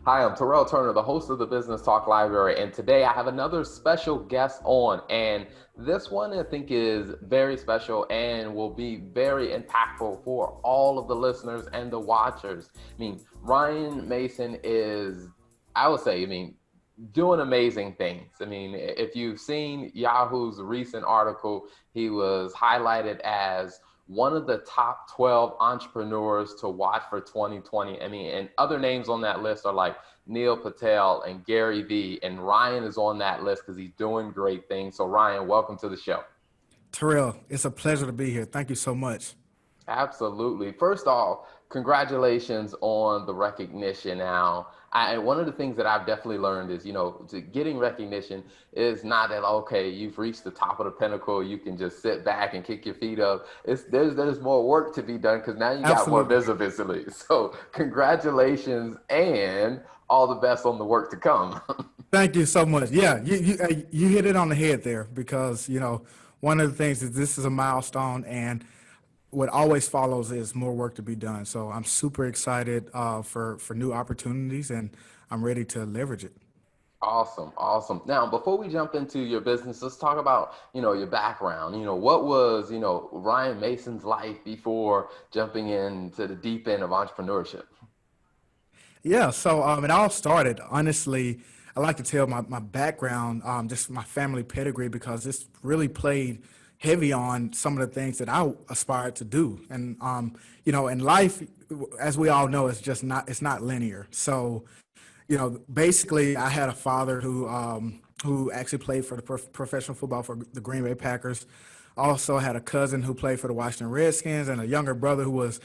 Hi, I'm Terrell Turner, the host of the Business Talk Library, and today I have another special guest on. And this one I think is very special and will be very impactful for all of the listeners and the watchers. Ryan Mason is, I would say, doing amazing things. If you've seen Yahoo's recent article, he was highlighted as one of the top 12 entrepreneurs to watch for 2020. And other names on that list are like Neil Patel and Gary Vee, and Ryan is on that list because he's doing great things. So Ryan, welcome to the show. Terrell, it's a pleasure to be here. Thank you so much. Absolutely. First off, congratulations on the recognition. Now, one of the things that I've definitely learned is, getting recognition is not that, okay, you've reached the top of the pinnacle, you can just sit back and kick your feet up. There's more work to be done because now you got more Absolutely. visibility. So congratulations and all the best on the work to come. Thank you so much. Yeah, you hit it on the head there because, one of the things is this is a milestone and what always follows is more work to be done. So I'm super excited for new opportunities and I'm ready to leverage it. Awesome, awesome. Now, before we jump into your business, let's talk about, your background. What was, Ryan Mason's life before jumping into the deep end of entrepreneurship? Yeah, so it all started, honestly, I like to tell my background, just my family pedigree, because this really played heavy on some of the things that I aspired to do. And, in life, as we all know, it's not linear. So, basically, I had a father who actually played for the professional football for the Green Bay Packers. Also had a cousin who played for the Washington Redskins and a younger brother who was,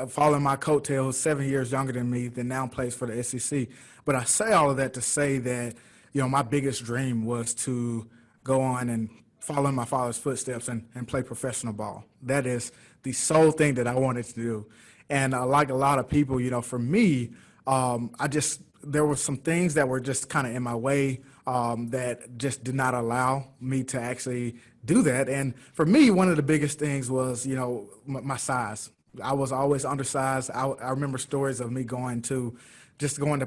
following my coattails, 7 years younger than me, that now plays for the SEC. But I say all of that to say that, my biggest dream was to go on and follow in my father's footsteps and play professional ball. That is the sole thing that I wanted to do. And like a lot of people, for me, there were some things that were just kind of in my way that just did not allow me to actually do that. And for me, one of the biggest things was, my size. I was always undersized. I remember stories of me going to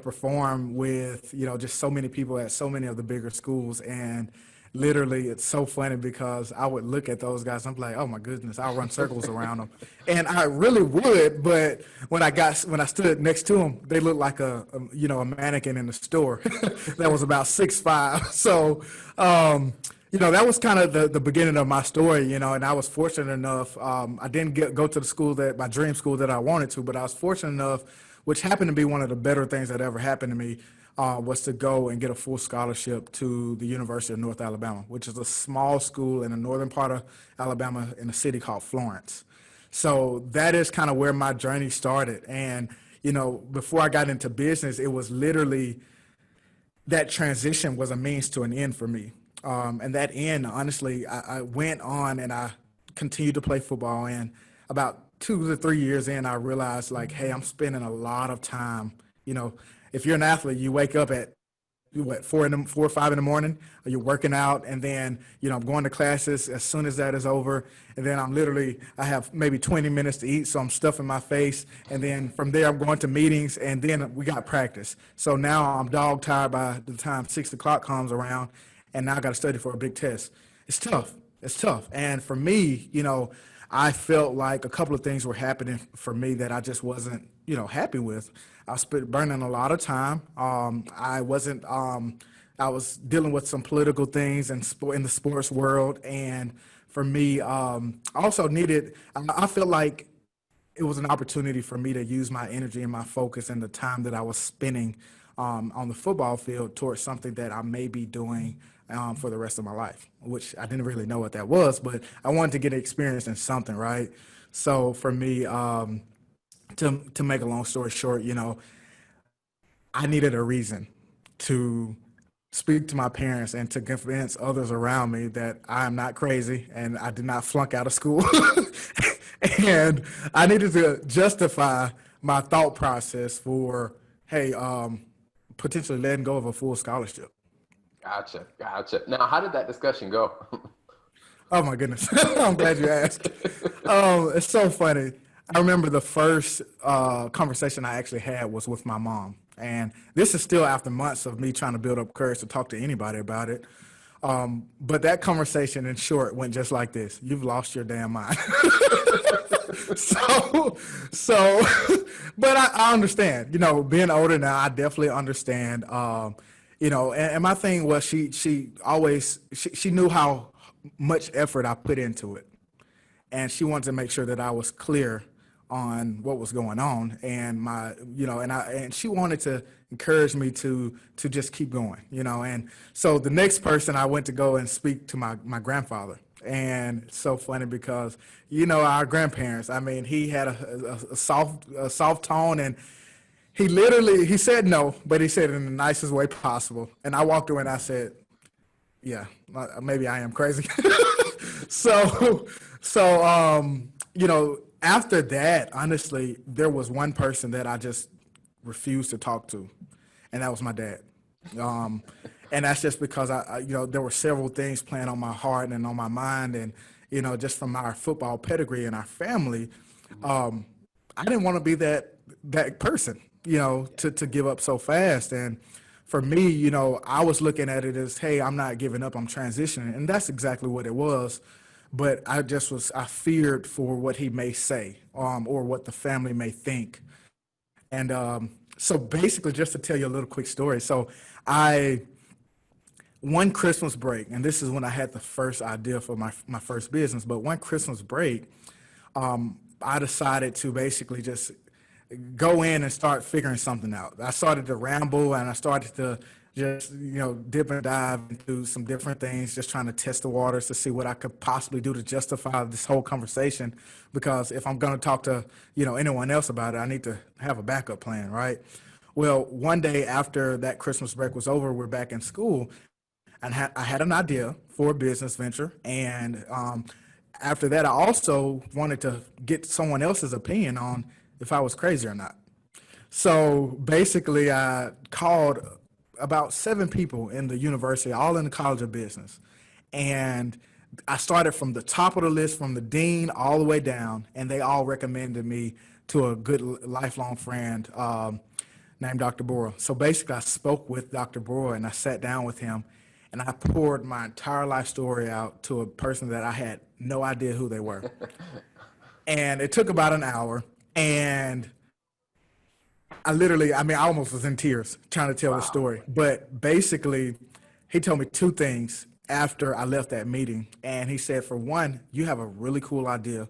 perform with, just so many people at so many of the bigger schools. And literally, it's so funny because I would look at those guys. I'm like, oh my goodness, I'll run circles around them, and I really would. But when I stood next to them, they looked like a mannequin in the store that was about 6'5". So. That was kind of the beginning of my story, and I was fortunate enough. I didn't go to the school my dream school that I wanted to, but I was fortunate enough, which happened to be one of the better things that ever happened to me, was to go and get a full scholarship to the University of North Alabama, which is a small school in the northern part of Alabama in a city called Florence. So that is kind of where my journey started. And, before I got into business, it was literally that transition was a means to an end for me. And that end, honestly, I went on and I continued to play football. And about 2 to 3 years in, I realized like, hey, I'm spending a lot of time. You know, if you're an athlete, you wake up at what 4 or 5 in the morning. You're working out, and then I'm going to classes as soon as that is over, and then I have maybe 20 minutes to eat, so I'm stuffing my face, and then from there I'm going to meetings, and then we got practice. So now I'm dog tired by the time 6 o'clock comes around, and now I got to study for a big test. It's tough. It's tough, and for me, I felt like a couple of things were happening for me that I just wasn't, happy with. I was burning a lot of time. I wasn't. I was dealing with some political things in the sports world, and for me, I also needed. I felt like it was an opportunity for me to use my energy and my focus and the time that I was spending on the football field towards something that I may be doing for the rest of my life, which I didn't really know what that was, but I wanted to get experience in something, right? So for me, to make a long story short, I needed a reason to speak to my parents and to convince others around me that I am not crazy and I did not flunk out of school. And I needed to justify my thought process for, hey, potentially letting go of a full scholarship. Gotcha, gotcha. Now, how did that discussion go? Oh my goodness. I'm glad you asked. It's so funny. I remember the first conversation I actually had was with my mom. And this is still after months of me trying to build up courage to talk to anybody about it. But that conversation, in short, went just like this: "You've lost your damn mind." so, so, but I understand. You know, being older now, I definitely understand. You know, and my thing was she knew how much effort I put into it, and she wanted to make sure that I was clear on what was going on, and and she wanted to encourage me to just keep going, you know. And so the next person I went to go and speak to my grandfather. And it's so funny because, you know, our grandparents, I mean, he had a soft tone, and he said no, but he said it in the nicest way possible. And I walked away and I said, yeah, maybe I am crazy. so, you know, after that, honestly, there was one person that I just refused to talk to, and that was my dad. And that's just because you know, there were several things playing on my heart and on my mind, and, you know, just from our football pedigree and our family, I didn't want to be that person, you know, to give up so fast. And for me, you know, I was looking at it as, hey, I'm not giving up, I'm transitioning, and that's exactly what it was. But I feared for what he may say, or what the family may think. And so basically, just to tell you a little quick story. So one Christmas break, and this is when I had the first idea for my first business, but one Christmas break, I decided to basically just go in and start figuring something out. I started to ramble, and I started to just, you know, dip and dive into some different things, just trying to test the waters to see what I could possibly do to justify this whole conversation. Because if I'm going to talk to, you know, anyone else about it, I need to have a backup plan, right? Well, one day after that Christmas break was over, we're back in school, and I had an idea for a business venture. And after that, I also wanted to get someone else's opinion on if I was crazy or not. So basically, I called about 7 people in the university, all in the College of Business. And I started from the top of the list, from the dean all the way down, and they all recommended me to a good lifelong friend named Dr. Bora. So basically, I spoke with Dr. Bora, and I sat down with him, and I poured my entire life story out to a person that I had no idea who they were. And it took about an hour, and I almost was in tears trying to tell the story. But basically, he told me 2 things after I left that meeting. And he said, for one, you have a really cool idea.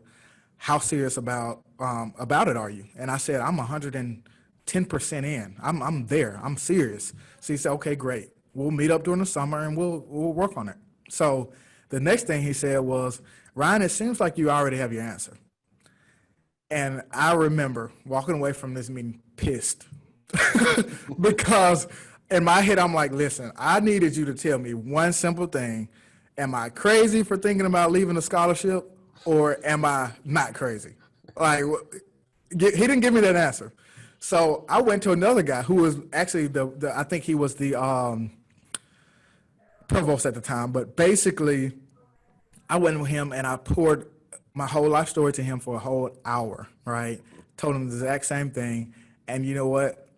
How serious about it are you? And I said, I'm 110% in. I'm there. I'm serious. So he said, okay, great. We'll meet up during the summer, and we'll work on it. So the next thing he said was, Ryan, it seems like you already have your answer. And I remember walking away from this meeting pissed because in my head, I'm like, listen, I needed you to tell me one simple thing. Am I crazy for thinking about leaving a scholarship, or am I not crazy? Like, he didn't give me that answer. So I went to another guy who was actually I think he was the provost at the time. But basically, I went with him and I poured my whole life story to him for a whole hour, right? Told him the exact same thing. And you know what?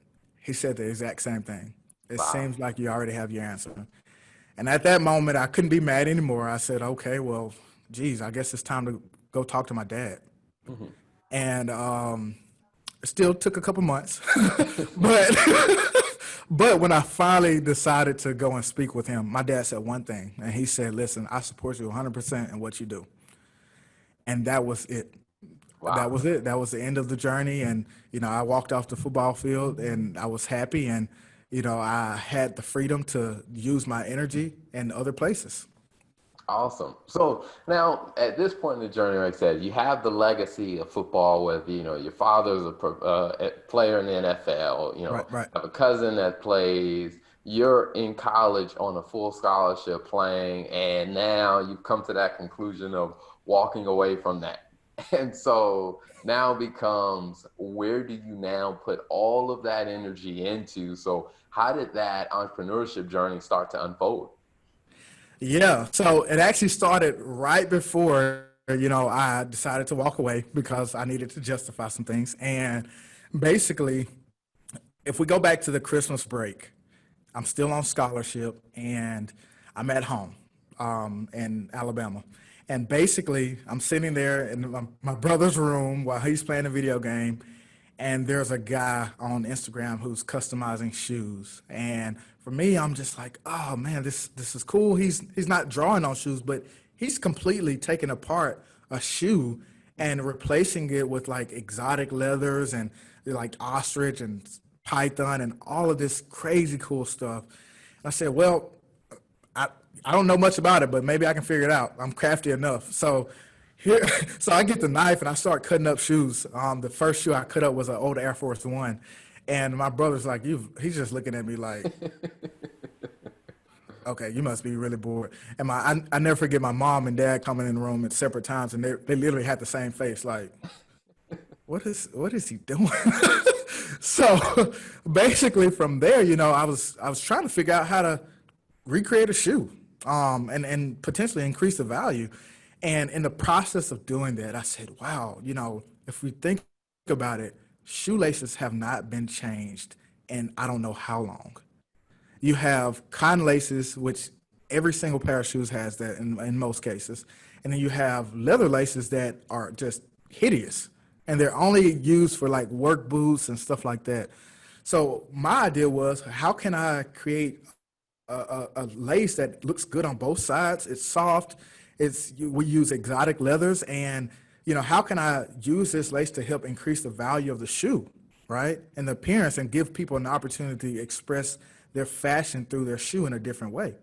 He said the exact same thing. It seems like you already have your answer. And at that moment, I couldn't be mad anymore. I said, okay, well, geez, I guess it's time to go talk to my dad. Mm-hmm. And it still took a couple months. But when I finally decided to go and speak with him, my dad said one thing. And he said, listen, I support you 100% in what you do. And that was it. Wow. That was it. That was the end of the journey. And, you know, I walked off the football field and I was happy. And, you know, I had the freedom to use my energy in other places. Awesome. So now at this point in the journey, like I said, you have the legacy of football with, you know, your father's a player in the NFL, you know, right. have a cousin that plays, you're in college on a full scholarship playing, and now you've come to that conclusion of walking away from that. And so now becomes, where do you now put all of that energy into? So how did that entrepreneurship journey start to unfold? Yeah, so it actually started right before, you know, I decided to walk away because I needed to justify some things. And basically, if we go back to the Christmas break, I'm still on scholarship and I'm at home in Alabama. And basically, I'm sitting there in my brother's room while he's playing a video game. And there's a guy on Instagram who's customizing shoes. And for me, I'm just like, oh man, this is cool. He's not drawing on shoes, but he's completely taking apart a shoe and replacing it with like exotic leathers and like ostrich and python and all of this crazy cool stuff. And I said, well, I, I don't know much about it, but maybe I can figure it out. I'm crafty enough. So here, so I get the knife and I start cutting up shoes. The first shoe I cut up was an old Air Force One. And my brother's like, he's just looking at me like, okay, you must be really bored. And I never forget my mom and dad coming in the room at separate times, and they literally had the same face, like, what is he doing? So basically, from there, I was trying to figure out how to recreate a shoe, and potentially increase the value. And in the process of doing that, I said, wow, if we think about it, shoelaces have not been changed in I don't know how long. You have cotton laces, which every single pair of shoes has that in most cases. And then you have leather laces that are just hideous. And they're only used for like work boots and stuff like that. So my idea was, how can I create a lace that looks good on both sides? It's soft. We use exotic leathers, and how can I use this lace to help increase the value of the shoe, right, and the appearance, and give people an opportunity to express their fashion through their shoe in a different way.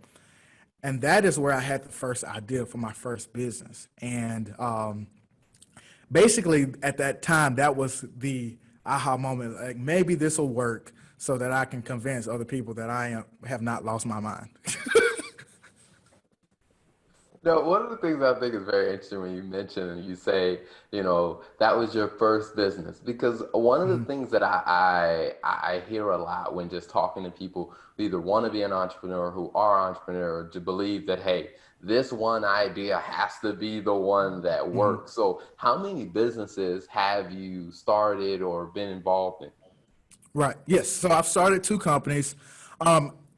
And that is where I had the first idea for my first business. And basically, at that time, that was the aha moment. Like, maybe this will work, so that I can convince other people that have not lost my mind. No, one of the things I think is very interesting when you mention and you say, that was your first business, because one of the things that I hear a lot when just talking to people who either want to be an entrepreneur, who are entrepreneur, to believe that, hey, this one idea has to be the one that works. So how many businesses have you started or been involved in? Right. Yes. So I've started two companies.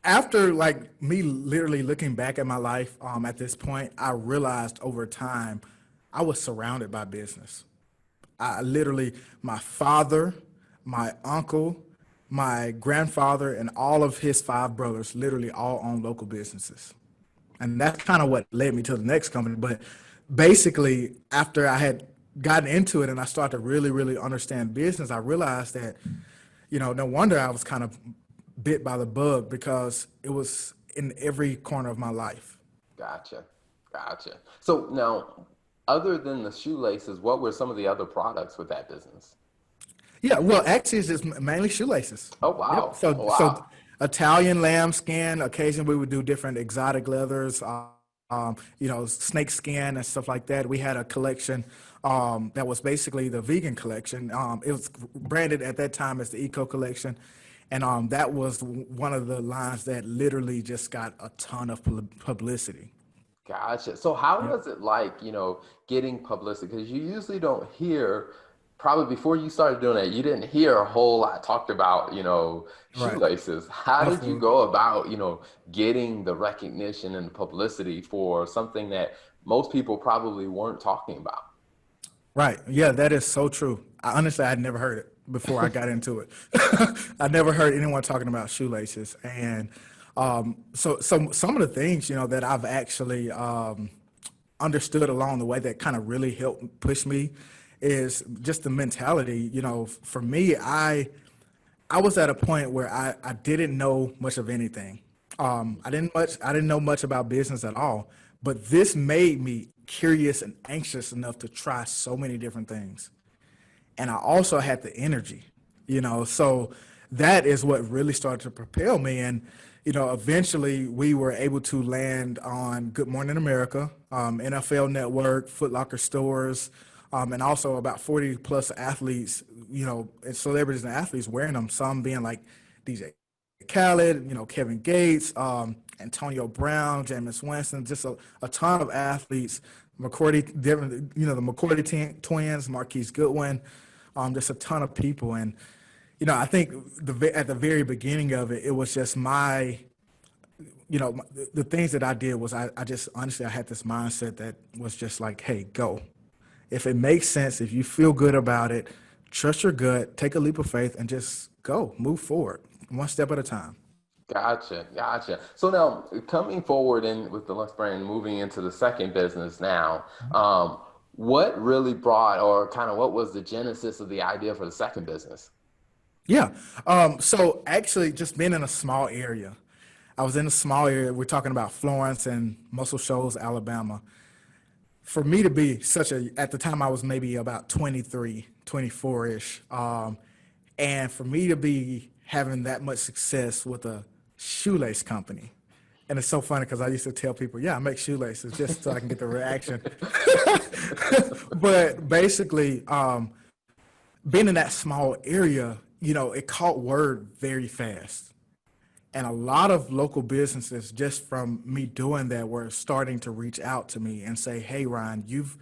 After like me literally looking back at my life, at this point, I realized over time I was surrounded by business. I literally, my father, my uncle, my grandfather, and all of his five brothers literally all own local businesses. And that's kind of what led me to the next company. But basically, after I had gotten into it and I started to really, really understand business, I realized that, no wonder I was kind of bit by the bug, because it was in every corner of my life. Gotcha. Gotcha. So now, other than the shoelaces, what were some of the other products with that business? Yeah, well, actually, it's just mainly shoelaces. Oh, Yep. wow. So Wow. Italian lambskin. Occasionally, we would do different exotic leathers. Snake skin and stuff like that. We had a collection that was basically the vegan collection. It was branded at that time as the Eco Collection, and that was one of the lines that literally just got a ton of publicity. Gotcha. So how Yep. was it like, getting publicity? Because you usually don't hear, probably before you started doing it, you didn't hear a whole lot talked about, Right. shoelaces. How did you Absolutely. go about, getting the recognition and publicity for something that most people probably weren't talking about? Right. Yeah, that is so true. Honestly, I'd never heard it before I got into it. I never heard anyone talking about shoelaces. And so some of the things, that I've actually understood along the way that kind of really helped push me is just the mentality. For me, I was at a point where I didn't know much of anything. I didn't know much about business at all, but this made me curious and anxious enough to try so many different things. And I also had the energy, so that is what really started to propel me. And eventually we were able to land on Good Morning America, NFL Network, Foot Locker stores, and also about 40 plus athletes, and celebrities and athletes wearing them, some being like DJ Khaled, Kevin Gates, Antonio Brown, Jameis Winston, just a ton of athletes. McCourty, different, the McCourty twins, Marquise Goodwin, just a ton of people. And I think at the very beginning of it, it was just the things that I did was I just honestly I had this mindset that was just like, hey, go. If it makes sense, if you feel good about it, trust your gut, take a leap of faith, and just go, move forward, one step at a time. Gotcha, gotcha. So now, coming forward in with the Lux brand, moving into the second business now, what really brought, or kind of what was the genesis of the idea for the second business? Yeah. So actually, just being in a small area, I was in a small area. We're talking about Florence and Muscle Shoals, Alabama. For me to be at the time I was maybe about 23, 24 ish. And for me to be having that much success with a shoelace company. And it's so funny because I used to tell people, yeah, I make shoelaces just so I can get the reaction. But basically, being in that small area, it caught word very fast. And a lot of local businesses, just from me doing that, were starting to reach out to me and say, "Hey, Ryan, you've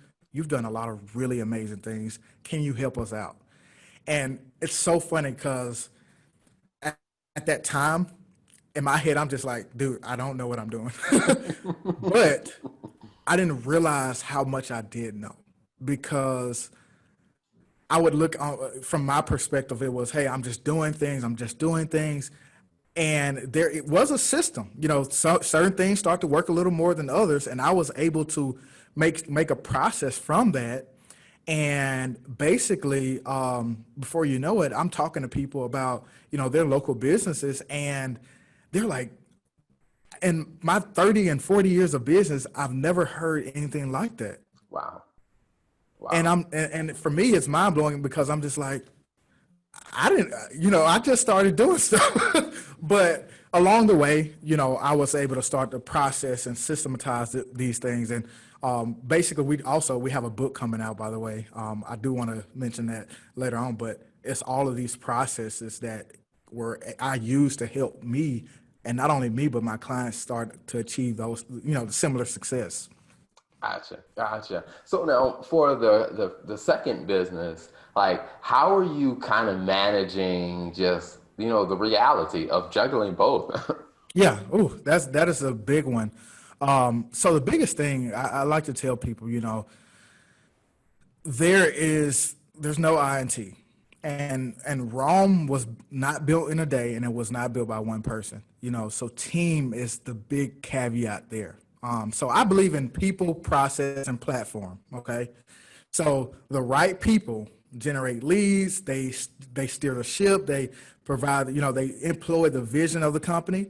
done a lot of really amazing things. Can you help us out?" And it's so funny because at, at that time, in my head, I'm just like, "Dude, I don't know what I'm doing," but I didn't realize how much I did know because I would look from my perspective. It was, "Hey, I'm just doing things. I'm just doing things." And there it was a system, certain things start to work a little more than others, and I was able to make a process from that. And basically, before you know it, I'm talking to people about their local businesses, and they're like, in my 30 and 40 years of business, I've never heard anything like that. Wow, And wow. and for me it's mind blowing because I'm just like, I didn't, I just started doing stuff. But along the way, I was able to start the process and systematize these things. And basically, we have a book coming out, by the way. I do want to mention that later on, but it's all of these processes that were I used to help me, and not only me, but my clients start to achieve those, the similar success. Gotcha, gotcha. So now for the second business, like how are you kind of managing just, the reality of juggling both? Yeah, oh, that is a big one. So the biggest thing I like to tell people, there's no INT, and Rome was not built in a day, and it was not built by one person. So team is the big caveat there. So I believe in people, process, and platform. Okay, so the right people generate leads. They steer the ship. They provide. They employ the vision of the company,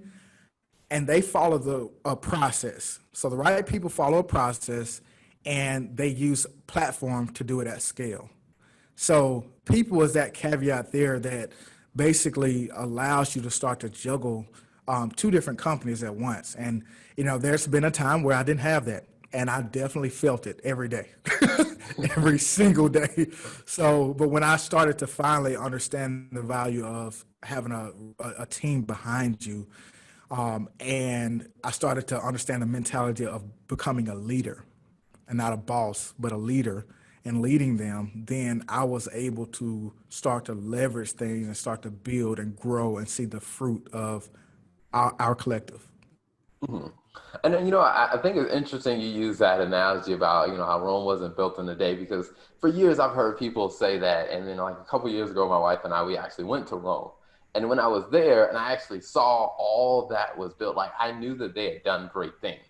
and they follow a process. So the right people follow a process, and they use platform to do it at scale. So people is that caveat there that basically allows you to start to juggle two different companies at once. And there's been a time where I didn't have that, and I definitely felt it every day, every single day. So, but when I started to finally understand the value of having a team behind you, and I started to understand the mentality of becoming a leader and not a boss, but a leader and leading them, then I was able to start to leverage things and start to build and grow and see the fruit of our collective. Mhm. And then, I think it's interesting you use that analogy about, how Rome wasn't built in a day because for years I've heard people say that. And then like a couple years ago, my wife and I, we actually went to Rome. And when I was there and I actually saw all that was built, like I knew that they had done great things.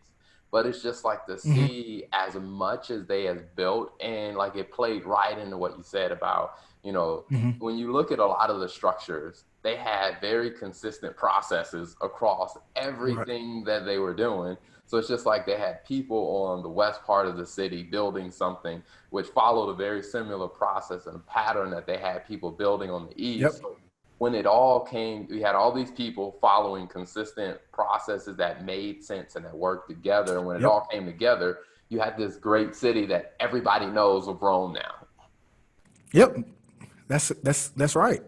But it's just like to Hmm. see as much as they have built and like it played right into what you said about, you know, Hmm. when you look at a lot of the structures, they had very consistent processes across Right. everything that they were doing. So it's just like they had people on the west part of the city building something which followed a very similar process and pattern that they had people building on the east. Yep. So when it all came, we had all these people following consistent processes that made sense and that worked together. And when it Yep. all came together, you had this great city that everybody knows of Rome now. Yep. That's right.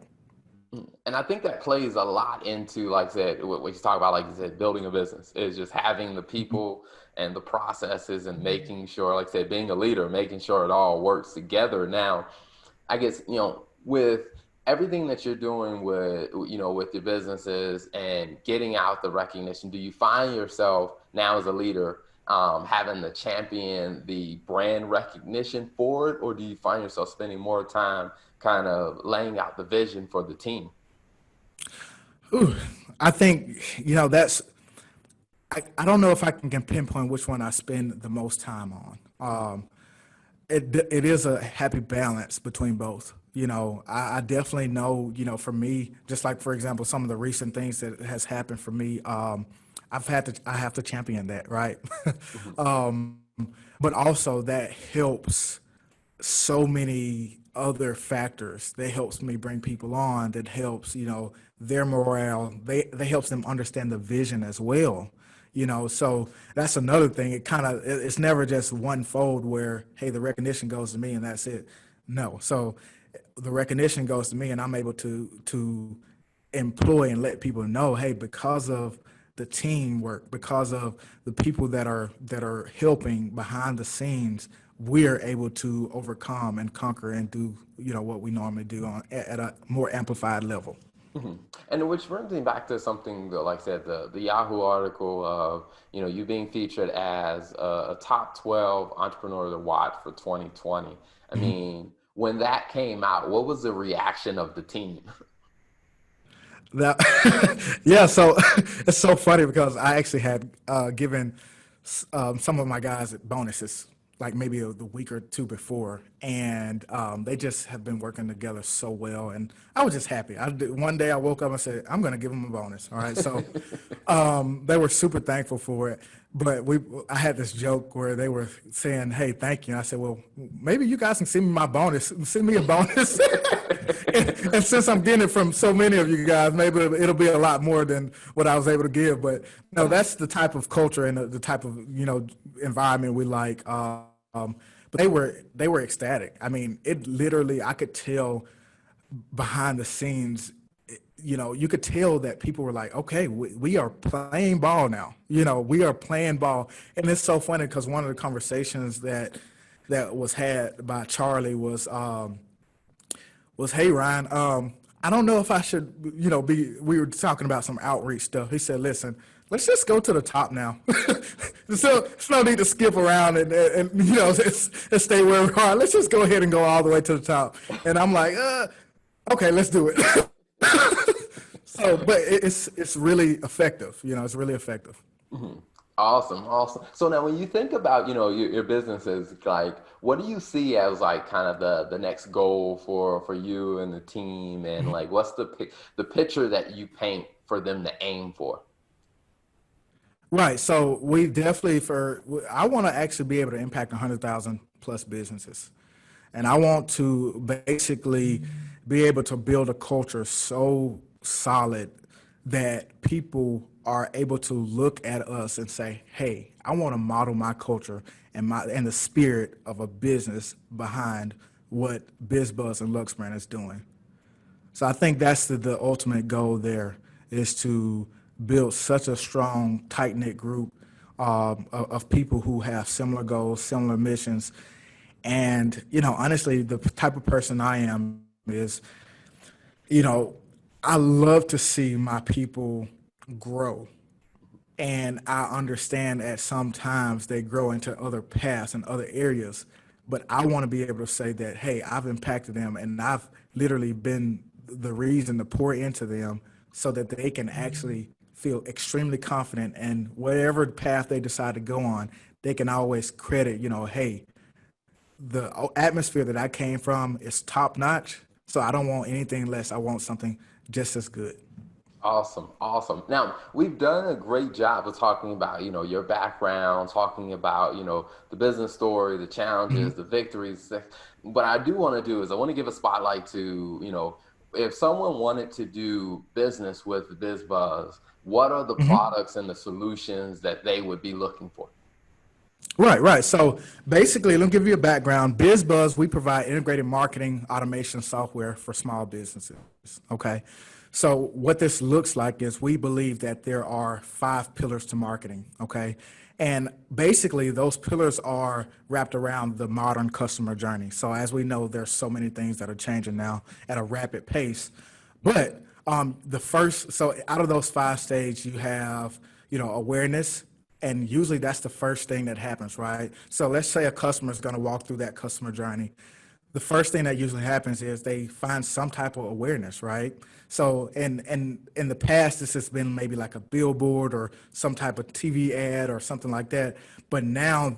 And I think that plays a lot into, like I said, what you talk about, like you said, building a business is just having the Mhm. people and the processes and making sure, like I said, being a leader, making sure it all works together. Now, I guess, with everything that you're doing with, with your businesses and getting out the recognition, do you find yourself now as a leader having to champion the brand recognition for it, or do you find yourself spending more time kind of laying out the vision for the team? Ooh, I think, that's, I don't know if I can pinpoint which one I spend the most time on. It is a happy balance between both. I definitely know, for me, just like, for example, some of the recent things that has happened for me, I have to champion that, right? Mhm. um, but also that helps so many other factors that helps me bring people on, that helps their morale, they helps them understand the vision as well. So that's another thing. It's never just one fold where, hey, the recognition goes to me and that's it. No. So the recognition goes to me and I'm able to employ and let people know, hey, because of the teamwork, because of the people that are helping behind the scenes, we're able to overcome and conquer and do what we normally do at a more amplified level. Mhm. And which brings me back to something that, like I said, the Yahoo article of, you being featured as a top 12 entrepreneur to watch for 2020. I mean, when that came out, what was the reaction of the team? That, yeah, so it's so funny because I actually had given some of my guys bonuses, like maybe the week or two before, and they just have been working together so well, and I was just happy. One day I woke up and said, "I'm going to give them a bonus." All right, so they were super thankful for it. But I had this joke where they were saying, "Hey, thank you." And I said, "Well, maybe you guys can send me my bonus. Send me a bonus." And since I'm getting it from so many of you guys, maybe it'll be a lot more than what I was able to give. But no, that's the type of culture and the type of environment we like. But they were ecstatic. I mean, it literally, I could tell behind the scenes. You could tell that people were like, okay, we are playing ball now. We are playing ball, and it's so funny because one of the conversations that was had by Charlie was, hey Ryan, I don't know if I should, be. We were talking about some outreach stuff. He said, listen, let's just go to the top now. So there's no need to skip around and let's stay where we are. Let's just go ahead and go all the way to the top. And I'm like, okay, let's do it. So, but it's really effective. It's really effective. Mhm. Awesome, awesome. So now when you think about, your businesses, like what do you see as like kind of the next goal for you and the team, and like what's the picture that you paint for them to aim for? Right. So we definitely I want to actually be able to impact 100,000 plus businesses. And I want to basically be able to build a culture so solid that people are able to look at us and say, hey, I want to model my culture and the spirit of a business behind what Biz Buzz and Luxe Brand is doing. So I think that's the ultimate goal there, is to build such a strong, tight knit group of people who have similar goals, similar missions. And, honestly, the type of person I am is, you know, I love to see my people grow. And I understand that sometimes they grow into other paths and other areas, but I want to be able to say that, hey, I've impacted them and I've literally been the reason to pour into them so that they can actually feel extremely confident, and whatever path they decide to go on, they can always credit, hey, the atmosphere that I came from is top notch. So I don't want anything less. I want something just as good. Awesome, awesome. Now, we've done a great job of talking about, your background, talking about, the business story, the challenges, the victories. What I do want to do is I want to give a spotlight to, if someone wanted to do business with BizBuzz, what are the products and the solutions that they would be looking for? Right, right. So basically, let me give you a background. BizBuzz, we provide integrated marketing automation software for small businesses. Okay. So what this looks like is we believe that there are 5 pillars to marketing, okay? And basically those pillars are wrapped around the modern customer journey. So as we know, there's so many things that are changing now at a rapid pace. But the first, so out of those 5 stages, you have, awareness, and usually that's the first thing that happens, right? So let's say a customer is going to walk through that customer journey. The first thing that usually happens is they find some type of awareness, right? So in the past, this has been maybe like a billboard or some type of TV ad or something like that. But now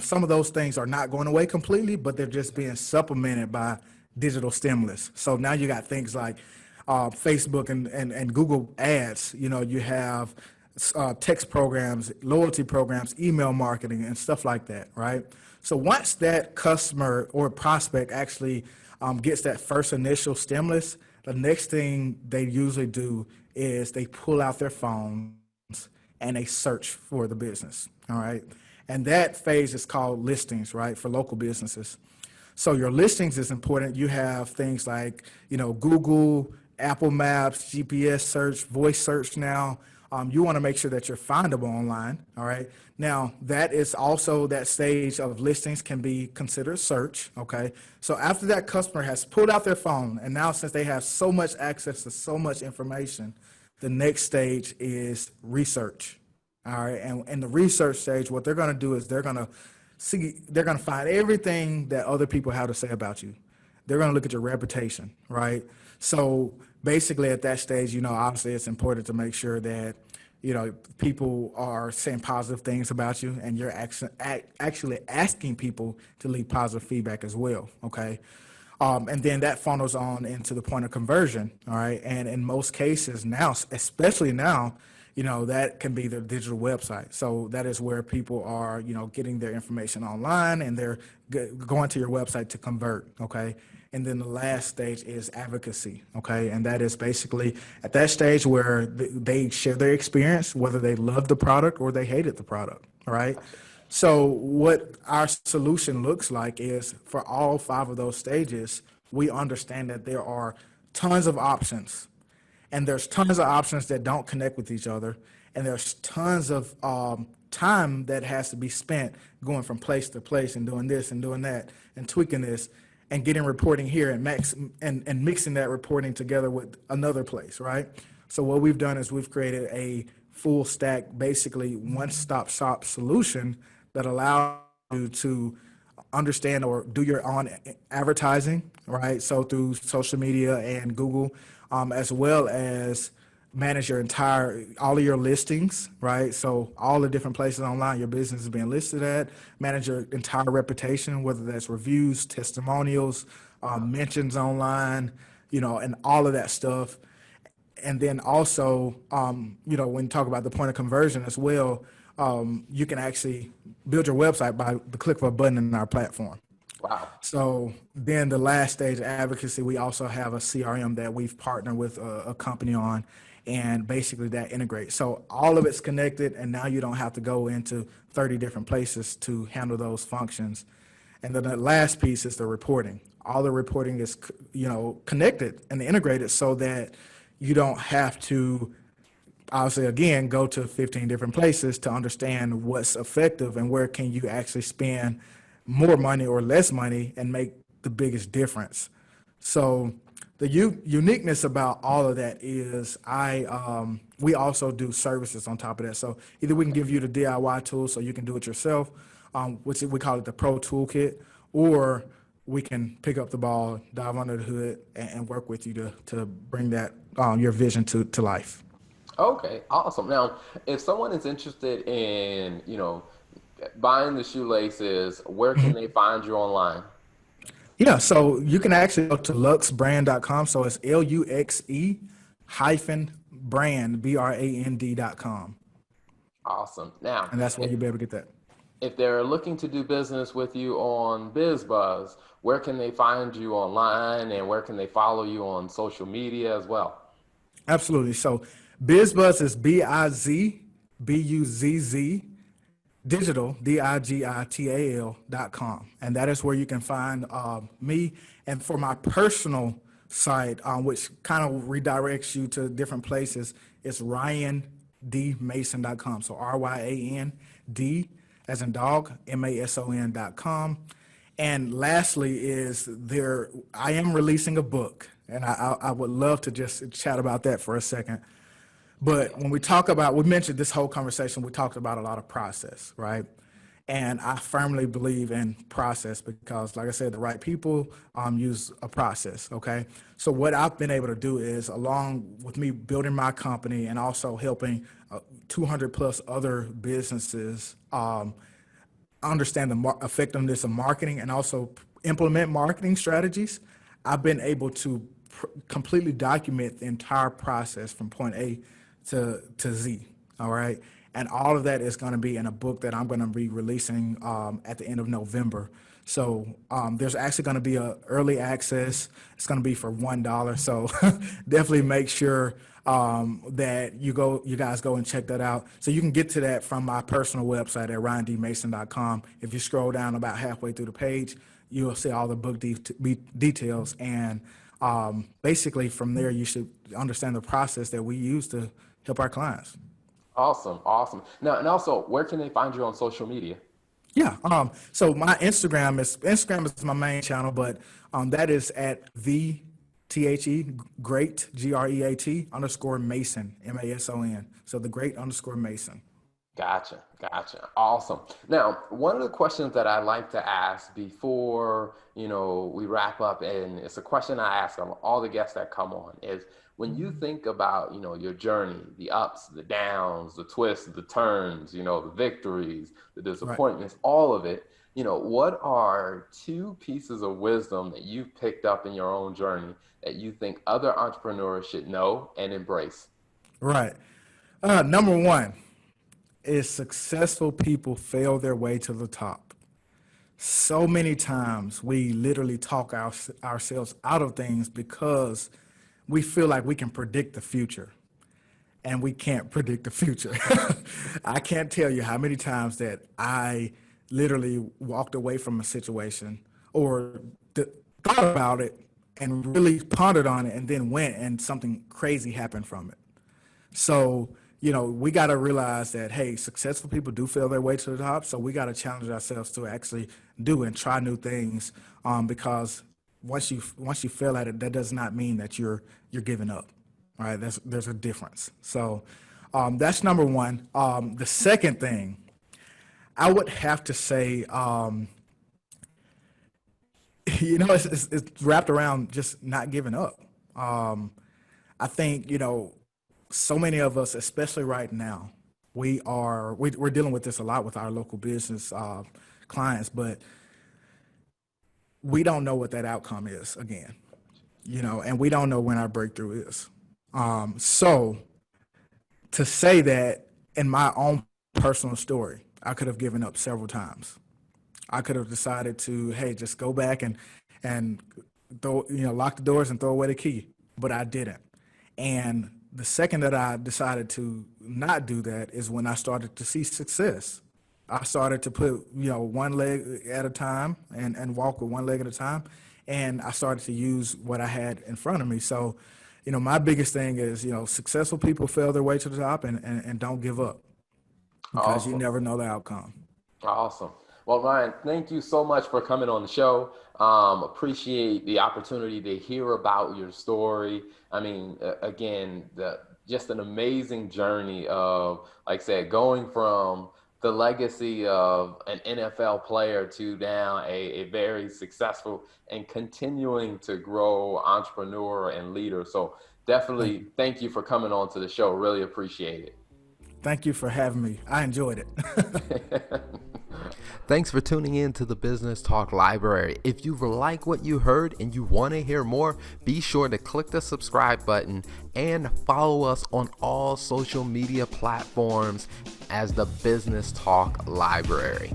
some of those things are not going away completely, but they're just being supplemented by digital stimulus. So now you got things like Facebook and Google ads. You have text programs, loyalty programs, email marketing, and stuff like that, right? So once that customer or prospect actually gets that first initial stimulus, the next thing they usually do is they pull out their phones and they search for the business, all right? And that phase is called listings, right, for local businesses. So your listings is important. You have things like, Google, Apple Maps, GPS search, voice search now. You want to make sure that you're findable online, all right? Now, that is also that stage of listings can be considered search, okay? So after that customer has pulled out their phone, and now since they have so much access to so much information, the next stage is research, all right? And in the research stage, what they're going to do is they're going to find everything that other people have to say about you. They're going to look at your reputation, right? So basically at that stage, obviously it's important to make sure that, people are saying positive things about you, and you're actually asking people to leave positive feedback as well, okay? And then that funnels on into the point of conversion, all right? And in most cases now, especially now, that can be the digital website. So that is where people are, getting their information online, and they're going to your website to convert, okay? And then the last stage is advocacy, okay? And that is basically at that stage where they share their experience, whether they loved the product or they hated the product, all right? So what our solution looks like is for all 5 of those stages, we understand that there are tons of options, and there's tons of options that don't connect with each other, and there's tons of time that has to be spent going from place to place and doing this and doing that and tweaking this and getting reporting here and mixing that reporting together with another place, right? So what we've done is we've created a full stack, basically one-stop shop solution that allows you to understand or do your own advertising, right? So through social media and Google, as well as manage all of your listings, right? So all the different places online your business is being listed at, manage your entire reputation, whether that's reviews, testimonials, mentions online, and all of that stuff. And then also, when you talk about the point of conversion as well, you can actually build your website by the click of a button in our platform. Wow. So then the last stage of advocacy, we also have a CRM that we've partnered with a company on, and basically that integrates. So all of it's connected, and now you don't have to go into 30 different places to handle those functions. And then the last piece is the reporting. All the reporting is, connected and integrated so that you don't have to, obviously, again, go to 15 different places to understand what's effective and where can you actually spend more money or less money and make the biggest difference. So the uniqueness about all of that is we also do services on top of that. So either we can give you the DIY tool so you can do it yourself, which we call it the Pro Toolkit, or we can pick up the ball, dive under the hood, and work with you to bring that your vision to life. Okay, awesome. Now, if someone is interested in, buying the shoelaces, where can they find you online? Yeah, so you can actually go to luxebrand.com. So it's LUXE hyphen brand, BRAND.com. Awesome. Now, And that's where you'll be able to get that. if they're looking to do business with you on Biz Buzz, where can they find you online, and where can they follow you on social media as well? Absolutely. So BizBuzz is BIZBUZZ digital, DIGITAL.com. And that is where you can find me. And for my personal site, which kind of redirects you to different places. It's ryandmason.com. So RYAND as in dog, MASON.com. And lastly is there, I am releasing a book, and I would love to just chat about that for a second. But when we talk about, we mentioned this whole conversation, we talked about a lot of process, right? And I firmly believe in process because, like I said, the right people use a process, okay? So what I've been able to do is, along with me building my company and also helping 200 plus other businesses understand the effectiveness of marketing and also implement marketing strategies, I've been able to completely document the entire process from point A to Z. All right. And all of that is going to be in a book that I'm going to be releasing at the end of November. So there's actually going to be a early access. It's going to be for $1. So definitely make sure that you guys go and check that out. So you can get to that from my personal website at ryandmason.com. If you scroll down about halfway through the page, you'll see all the book details. And basically from there, you should understand the process that we use to help our clients. Awesome. Awesome. Now, and also, where can they find you on social media? Yeah. So my Instagram is my main channel, but that is at great GREAT _ Mason MASON. So the great _ Mason. Gotcha. Gotcha. Awesome. Now, one of the questions that I like to ask before, we wrap up, and it's a question I ask all the guests that come on, is when you think about, your journey, the ups, the downs, the twists, the turns, the victories, the disappointments, right, all of it, what are 2 pieces of wisdom that you've picked up in your own journey that you think other entrepreneurs should know and embrace? Right. Number 1 is successful people fail their way to the top. So many times we literally talk ourselves out of things because we feel like we can predict the future, and we can't predict the future. I can't tell you how many times that I literally walked away from a situation or thought about it and really pondered on it and then went and something crazy happened from it. So, we got to realize that, hey, successful people do fail their way to the top. So we got to challenge ourselves to actually do and try new things, because once you fail at it, that does not mean that you're giving up. All right, there's a difference. So that's number 1. The second thing, I would have to say, it's wrapped around just not giving up. I think so many of us, especially right now, we're dealing with this a lot with our local business clients, but we don't know what that outcome is again, and we don't know when our breakthrough is. So to say that, in my own personal story, I could have given up several times. I could have decided to, hey, just go back and throw, lock the doors and throw away the key, but I didn't. And the second that I decided to not do that is when I started to see success. I started to put, one leg at a time and walk with one leg at a time. And I started to use what I had in front of me. So, my biggest thing is, successful people fail their way to the top and don't give up, because awesome. You never know the outcome. Awesome. Well, Ryan, thank you so much for coming on the show. Appreciate the opportunity to hear about your story. I mean, again, just an amazing journey of, like I said, going from the legacy of an NFL player to now a very successful and continuing to grow entrepreneur and leader. So definitely thank you for coming on to the show. Really appreciate it. Thank you for having me. I enjoyed it. Thanks for tuning in to the Business Talk Library. If you like what you heard and you want to hear more, be sure to click the subscribe button and follow us on all social media platforms as the Business Talk Library.